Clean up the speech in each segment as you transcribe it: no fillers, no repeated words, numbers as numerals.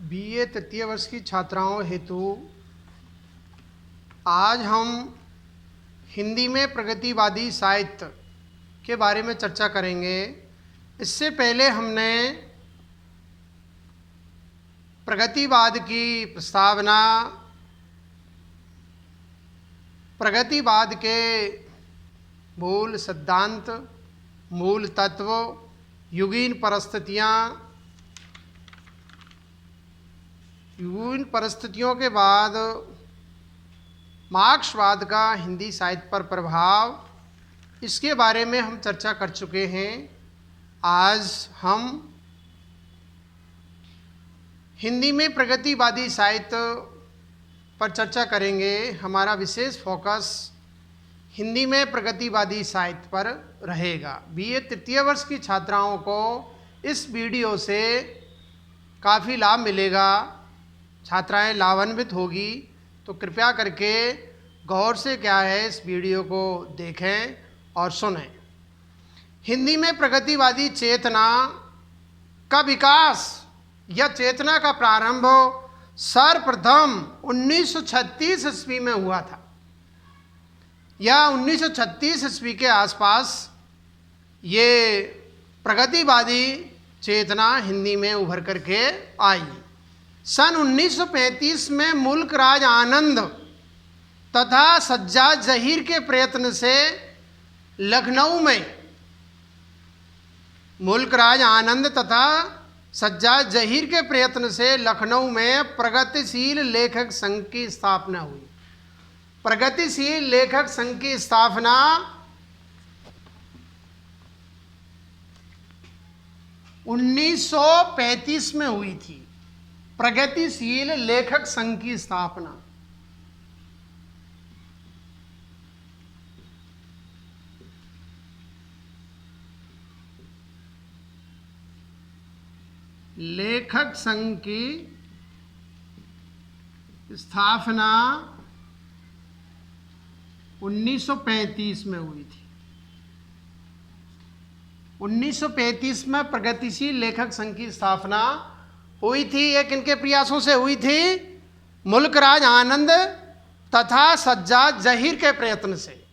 BA तृतीय वर्ष की छात्राओं हेतु आज हम हिंदी में प्रगतिवादी साहित्य के बारे में चर्चा करेंगे। इससे पहले हमने प्रगतिवाद की प्रस्तावना, प्रगतिवाद के मूल सिद्धांत, मूल तत्व, युगीन परिस्थितियों के बाद मार्क्सवाद का हिंदी साहित्य पर प्रभाव, इसके बारे में हम चर्चा कर चुके हैं। आज हम हिंदी में प्रगतिवादी साहित्य पर चर्चा करेंगे। हमारा विशेष फोकस हिंदी में प्रगतिवादी साहित्य पर रहेगा। बीए तृतीय वर्ष की छात्राओं को इस वीडियो से काफ़ी लाभ मिलेगा, छात्राएं लाभान्वित होगी। तो कृपया करके गौर से क्या है इस वीडियो को देखें और सुनें। हिंदी में प्रगतिवादी चेतना का विकास या चेतना का प्रारंभ सर्वप्रथम 1936 ईस्वी में हुआ था, या 1936 ईस्वी के आसपास ये प्रगतिवादी चेतना हिंदी में उभर करके आई। सन 1935 में मुल्क राज आनंद तथा सज्जाद जहीर के प्रयत्न से लखनऊ में, मुल्क राज आनंद तथा सज्जाद जहीर के प्रयत्न से लखनऊ में प्रगतिशील लेखक संघ की स्थापना हुई। प्रगतिशील लेखक संघ की स्थापना 1935 में हुई थी। प्रगतिशील लेखक संघ की स्थापना लेखक संघ की स्थापना 1935 में हुई थी। 1935 में प्रगतिशील लेखक संघ की स्थापना हुई थी। ये किनके प्रयासों से हुई थी? मुल्क राज आनंद तथा सज्जाद जहीर के प्रयत्न से,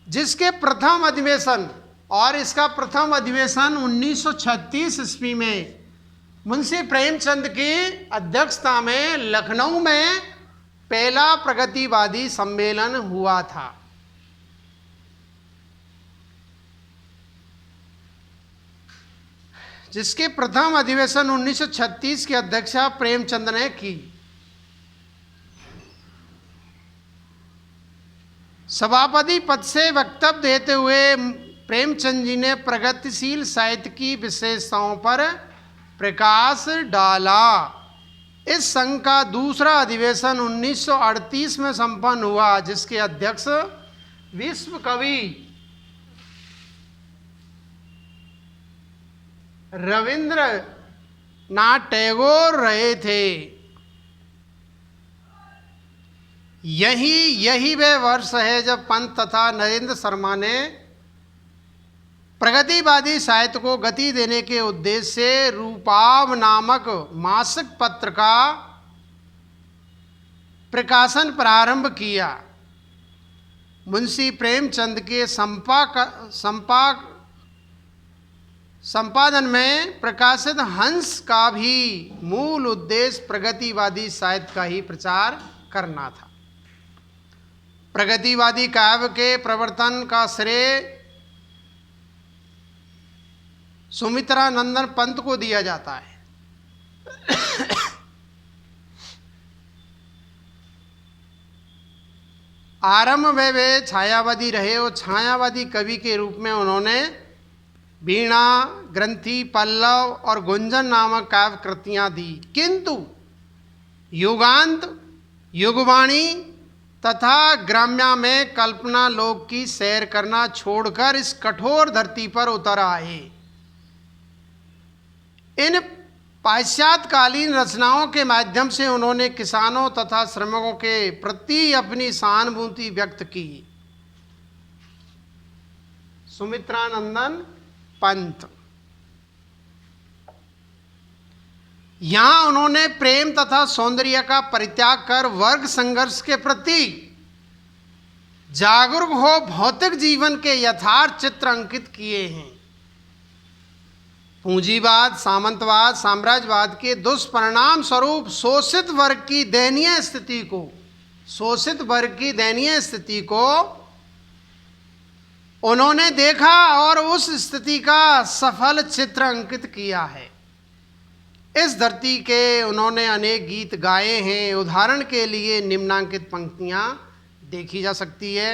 जिसके प्रथम अधिवेशन, और इसका प्रथम अधिवेशन 1936 ईस्वी में मुंशी प्रेमचंद की अध्यक्षता में लखनऊ में पहला प्रगतिवादी सम्मेलन हुआ था। जिसके प्रथम अधिवेशन 1936 की अध्यक्षता प्रेमचंद ने की। सभापति पद से वक्तव्य देते हुए प्रेमचंद जी ने प्रगतिशील साहित्य की विशेषताओं पर प्रकाश डाला। इस संघ का दूसरा अधिवेशन 1938 में संपन्न हुआ, जिसके अध्यक्ष विश्व कवि रविंद्रनाथ टैगोर रहे थे। यही वह वर्ष है जब पंत तथा नरेंद्र शर्मा ने प्रगतिवादी साहित्य को गति देने के उद्देश्य से रूपाव नामक मासिक पत्र का प्रकाशन प्रारंभ किया। मुंशी प्रेमचंद के संपादन में प्रकाशित हंस का भी मूल उद्देश्य प्रगतिवादी साहित्य का ही प्रचार करना था। प्रगतिवादी काव्य के प्रवर्तन का श्रेय सुमित्रा नंदन पंत को दिया जाता है। आरंभ में वे छायावादी रहे और छायावादी कवि के रूप में उन्होंने वीणा, ग्रंथि, पल्लव और गुंजन नामक काव्य कृतियां दी। किंतु युगांत, युगवाणी तथा ग्राम्या में कल्पना लोक की सैर करना छोड़कर इस कठोर धरती पर उतर आए। इन पाश्चात्यकालीन रचनाओं के माध्यम से उन्होंने किसानों तथा श्रमिकों के प्रति अपनी सहानुभूति व्यक्त की। सुमित्रा नंदन पंत यहाँ उन्होंने प्रेम तथा सौंदर्य का परित्याग कर वर्ग संघर्ष के प्रति जागरूक हो भौतिक जीवन के यथार्थ चित्र अंकित किए हैं। पूंजीवाद, सामंतवाद, साम्राज्यवाद के दुष्परिणाम स्वरूप शोषित वर्ग की दयनीय स्थिति को उन्होंने देखा और उस स्थिति का सफल चित्र अंकित किया है। इस धरती के उन्होंने अनेक गीत गाए हैं। उदाहरण के लिए निम्नांकित पंक्तियां देखी जा सकती है।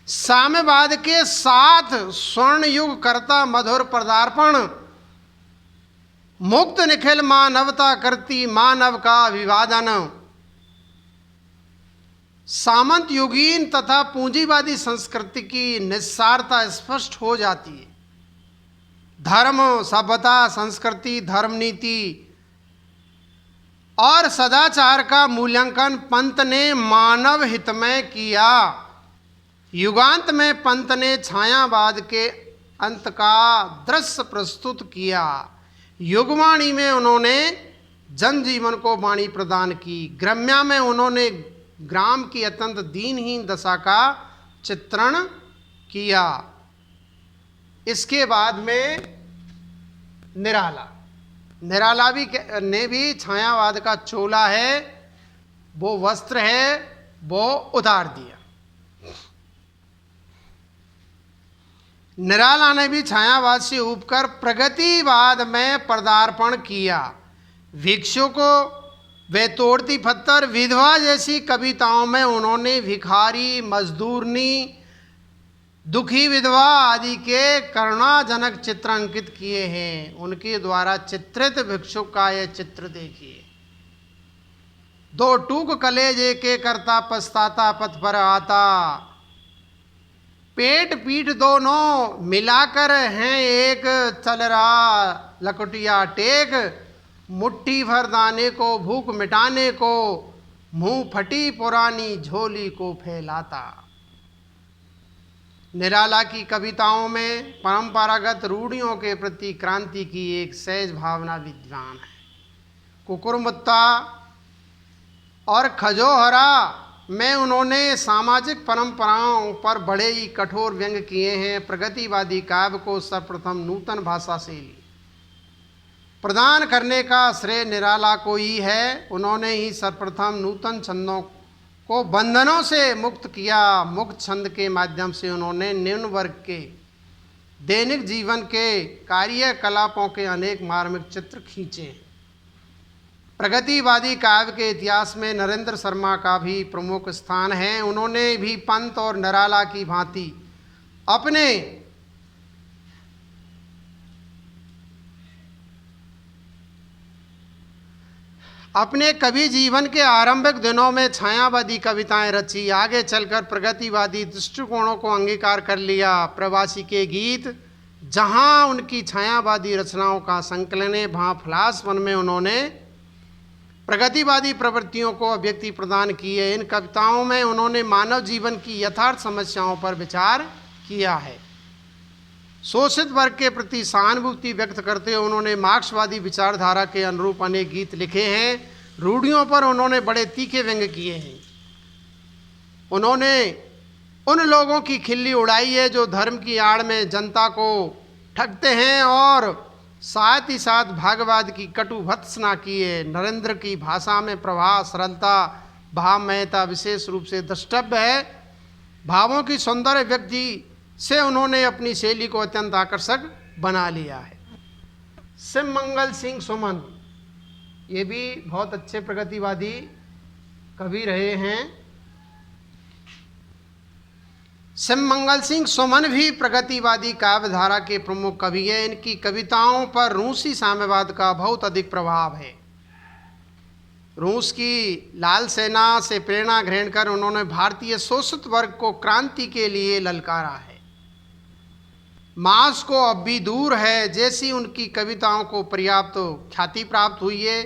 साम्यवाद के साथ स्वर्ण युग करता मधुर पदार्पण, मुक्त निखिल मानवता करती मानव का अभिवादन। सामंत युगीन तथा पूंजीवादी संस्कृति की निस्सारता स्पष्ट हो जाती है। धर्म, सभ्यता, संस्कृति, धर्म नीति और सदाचार का मूल्यांकन पंत ने मानव हित में किया। युगांत में पंत ने छायावाद के अंत का दृश्य प्रस्तुत किया। युगवाणी में उन्होंने जनजीवन को वाणी प्रदान की। ग्राम्या में उन्होंने ग्राम की अत्यंत दीनहीन दशा का चित्रण किया। इसके बाद में निराला ने भी छायावाद का चोला है, वो वस्त्र है, वो उतार दिया। निराला ने भी छायावाद से ऊबकर प्रगतिवाद में पदार्पण किया। भिक्षु को वे तोड़ती पत्थर, विधवा जैसी कविताओं में उन्होंने भिखारी, मजदूरनी, दुखी विधवा आदि के करुणाजनक चित्र अंकित किए हैं। उनके द्वारा चित्रित भिक्षु का यह चित्र देखिए। दो टूक कलेज एक करता पछताता पथ पर आता, पेट पीठ दोनों मिलाकर हैं एक, चल रहा लकुटिया टेक, मुट्ठी भर दाने को भूख मिटाने को, मुंह फटी पुरानी झोली को फैलाता। निराला की कविताओं में परंपरागत रूढ़ियों के प्रति क्रांति की एक सहज भावना विद्यमान है। कुकुरमुत्ता और खजोहरा में उन्होंने सामाजिक परंपराओं पर बड़े ही कठोर व्यंग किए हैं। प्रगतिवादी काव्य को सर्वप्रथम नूतन भाषा शैली प्रदान करने का श्रेय निराला को ही है। उन्होंने ही सर्वप्रथम नूतन छंदों को बंधनों से मुक्त किया। मुक्त छंद के माध्यम से उन्होंने निम्न वर्ग के दैनिक जीवन के कार्यकलापों के अनेक मार्मिक चित्र खींचे। प्रगतिवादी काव्य के इतिहास में नरेंद्र शर्मा का भी प्रमुख स्थान है। उन्होंने भी पंत और निराला की भांति अपने कवि जीवन के आरंभिक दिनों में छायावादी कविताएं रची। आगे चलकर प्रगतिवादी दृष्टिकोणों को अंगीकार कर लिया। प्रवासी के गीत जहां उनकी छायावादी रचनाओं का संकलन है, वहां फलास वन में उन्होंने प्रगतिवादी प्रवृत्तियों को अभिव्यक्ति प्रदान की है। इन कविताओं में उन्होंने मानव जीवन की यथार्थ समस्याओं पर विचार किया है। शोषित वर्ग के प्रति सहानुभूति व्यक्त करते हुए उन्होंने मार्क्सवादी विचारधारा के अनुरूप अनेक गीत लिखे हैं। रूढ़ियों पर उन्होंने बड़े तीखे व्यंग किए हैं। उन्होंने उन लोगों की खिल्ली उड़ाई है जो धर्म की आड़ में जनता को ठगते हैं, और साथ ही साथ भागवाद की कटु भत्सना की है। नरेंद्र की भाषा में प्रवाह, सरलता, भावमयता विशेष रूप से द्रष्टव्य है। भावों की सौंदर्य व्यक्ति से उन्होंने अपनी शैली को अत्यंत आकर्षक बना लिया है। शिवमंगल सिंह सुमन, ये भी बहुत अच्छे प्रगतिवादी कवि रहे हैं। शिवमंगल सिंह सुमन भी प्रगतिवादी काव्य धारा के प्रमुख कवि हैं। इनकी कविताओं पर रूसी साम्यवाद का बहुत अधिक प्रभाव है। रूस की लाल सेना से प्रेरणा ग्रहण कर उन्होंने भारतीय शोषित वर्ग को क्रांति के लिए ललकारा है। मांस को अब भी दूर है जैसी उनकी कविताओं को पर्याप्त ख्याति प्राप्त हुई है।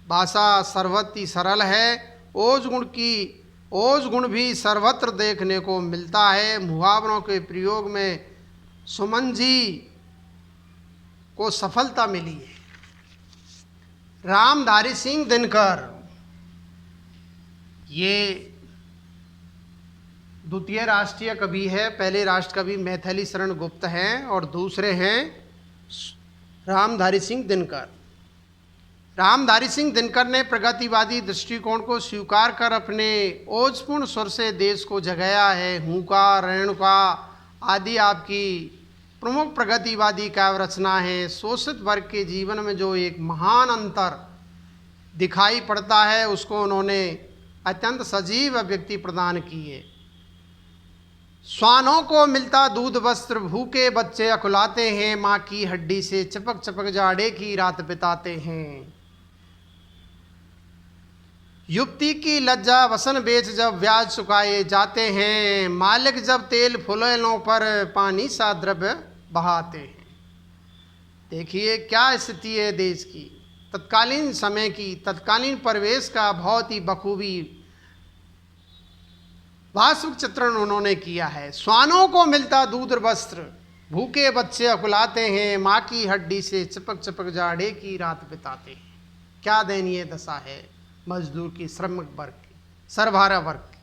भाषा सर्वत्र सरल है। ओज गुण भी सर्वत्र देखने को मिलता है। मुहावरों के प्रयोग में सुमन जी को सफलता मिली है। रामधारी सिंह दिनकर, ये द्वितीय राष्ट्रीय कवि है। पहले राष्ट्र कवि मैथिली शरण गुप्त हैं और दूसरे हैं रामधारी सिंह दिनकर। रामधारी सिंह दिनकर ने प्रगतिवादी दृष्टिकोण को स्वीकार कर अपने ओजपूर्ण स्वर से देश को जगाया है। हुंकार, रेणुका आदि आपकी प्रमुख प्रगतिवादी काव्य रचना है। शोषित वर्ग के जीवन में जो एक महान अंतर दिखाई पड़ता है उसको उन्होंने अत्यंत सजीव अभिव्यक्ति प्रदान की है। श्वानों को मिलता दूध वस्त्र, भूखे बच्चे अकुलाते हैं, माँ की हड्डी से चिपक चिपक जाड़े की रात बिताते हैं। युवती की लज्जा वसन बेच जब ब्याज चुकाए जाते हैं, मालिक जब तेल फुलेलों पर पानी सा द्रव्य बहाते हैं। देखिए क्या स्थिति है देश की, तत्कालीन समय की, तत्कालीन परिवेश का बहुत ही बखूबी वास्तविक चित्रण उन्होंने किया है। श्वानों को मिलता दूध वस्त्र, भूखे बच्चे अकुलाते हैं, माँ की हड्डी से चिपक चिपक जाड़े की रात बिताते हैं। क्या दयनीय दशा है मजदूर की, श्रमिक वर्ग की, सर्वहारा वर्ग की।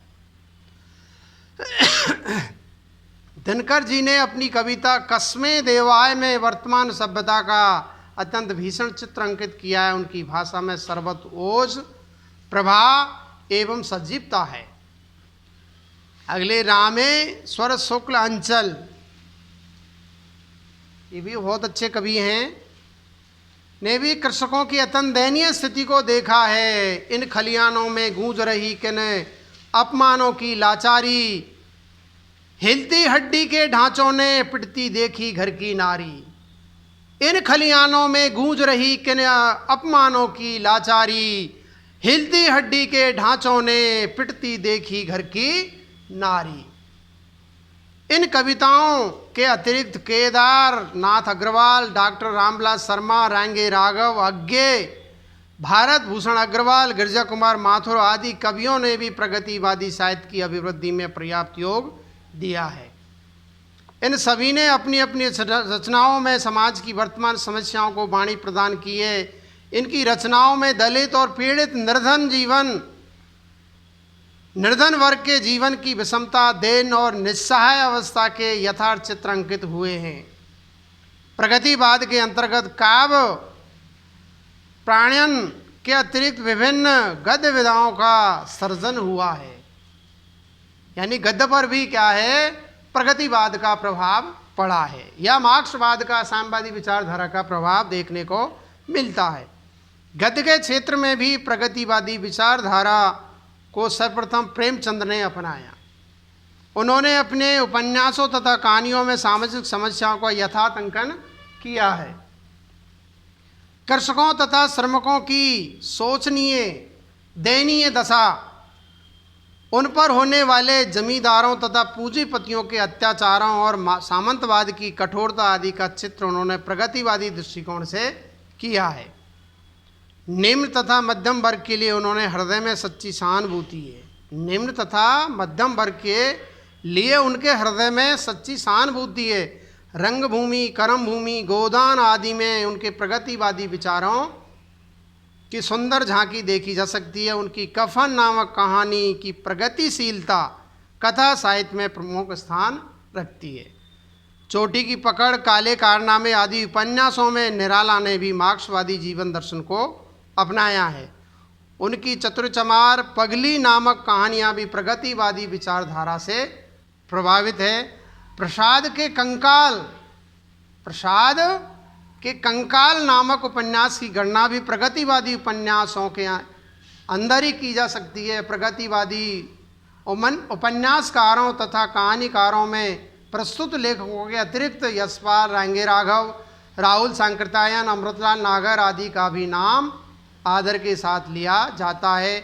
दिनकर जी ने अपनी कविता कस्मे देवाय में वर्तमान सभ्यता का अत्यंत भीषण चित्र अंकित किया है। उनकी भाषा में सर्वत ओज, प्रभा एवं सजीवता है। अगले रामेश्वर शुक्ल अंचल, ये भी बहुत अच्छे कवि हैं, ने भी कृषकों की अत्यंत दयनीय स्थिति को देखा है। इन खलियानों में गूंज रही किन अपमानों की लाचारी, हिलती हड्डी के ढांचों ने पिटती देखी घर की नारी। इन खलियानों में गूंज रही किन अपमानों की लाचारी, हिलती हड्डी के ढांचों ने पिटती देखी घर की नारी। इन कविताओं के अतिरिक्त केदार नाथ अग्रवाल, डॉक्टर रामविलास शर्मा, रांगे राघव अज्ञे, भारत भूषण अग्रवाल, गिरिजा कुमार माथुर आदि कवियों ने भी प्रगतिवादी साहित्य की अभिवृद्धि में पर्याप्त योग दिया है। इन सभी ने अपनी अपनी रचनाओं में समाज की वर्तमान समस्याओं को वाणी प्रदान की है। इनकी रचनाओं में दलित और पीड़ित निर्धन वर्ग के जीवन की विषमता, देन और निस्सहाय अवस्था के यथार्थ चित्र अंकित हुए हैं। प्रगतिवाद के अंतर्गत काव्य प्राणयन के अतिरिक्त विभिन्न गद्य विधाओं का सर्जन हुआ है। यानी गद्य पर भी क्या है, प्रगतिवाद का प्रभाव पड़ा है या मार्क्सवाद का, साम्यवादी विचारधारा का प्रभाव देखने को मिलता है। गद्य के क्षेत्र में भी प्रगतिवादी विचारधारा को सर्वप्रथम प्रेमचंद ने अपनाया। उन्होंने अपने उपन्यासों तथा कहानियों में सामाजिक समस्याओं का यथार्थ अंकन किया है। कृषकों तथा श्रमिकों की शोचनीय दयनीय दशा, उन पर होने वाले जमींदारों तथा पूंजीपतियों के अत्याचारों और सामंतवाद की कठोरता आदि का चित्र उन्होंने प्रगतिवादी दृष्टिकोण से किया है। निम्न तथा मध्यम वर्ग के लिए उन्होंने हृदय में सच्ची सहानुभूति है। निम्न तथा मध्यम वर्ग के लिए उनके हृदय में सच्ची सहानुभूति है। रंगभूमि, कर्मभूमि, गोदान आदि में उनके प्रगतिवादी विचारों की सुंदर झांकी देखी जा सकती है। उनकी कफन नामक कहानी की प्रगतिशीलता कथा साहित्य में प्रमुख स्थान रखती है। चोटी की पकड़, काले कारनामे आदि उपन्यासों में निराला ने भी मार्क्सवादी जीवन दर्शन को अपनाया है। उनकी चतुरचमार, पगली नामक कहानियाँ भी प्रगतिवादी विचारधारा से प्रभावित है। प्रसाद के कंकाल नामक उपन्यास की गणना भी प्रगतिवादी उपन्यासों के अंदर ही की जा सकती है। प्रगतिवादी उपन्यासकारों तथा कहानीकारों में प्रस्तुत लेखकों के अतिरिक्त यशपाल, रांगे राघव, राहुल सांकृत्यायन, अमृतलाल नागर आदि का भी नाम आदर के साथ लिया जाता है।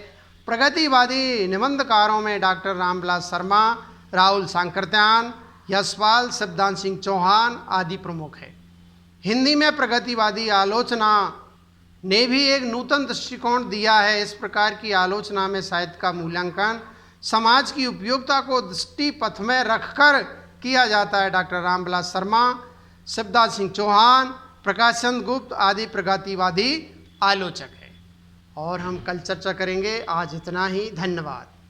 प्रगतिवादी निबंधकारों में डॉक्टर रामविलास शर्मा, राहुल सांकृत्यायन, यशपाल, शिवदान सिंह चौहान आदि प्रमुख है। हिंदी में प्रगतिवादी आलोचना ने भी एक नूतन दृष्टिकोण दिया है। इस प्रकार की आलोचना में साहित्य का मूल्यांकन समाज की उपयोगिता को दृष्टि पथ में रखकर किया जाता है। डॉक्टर रामविलास शर्मा, शिवदान सिंह चौहान, प्रकाश चंद्र गुप्त आदि प्रगतिवादी आलोचक है। और हम कल चर्चा करेंगे। आज इतना ही, धन्यवाद।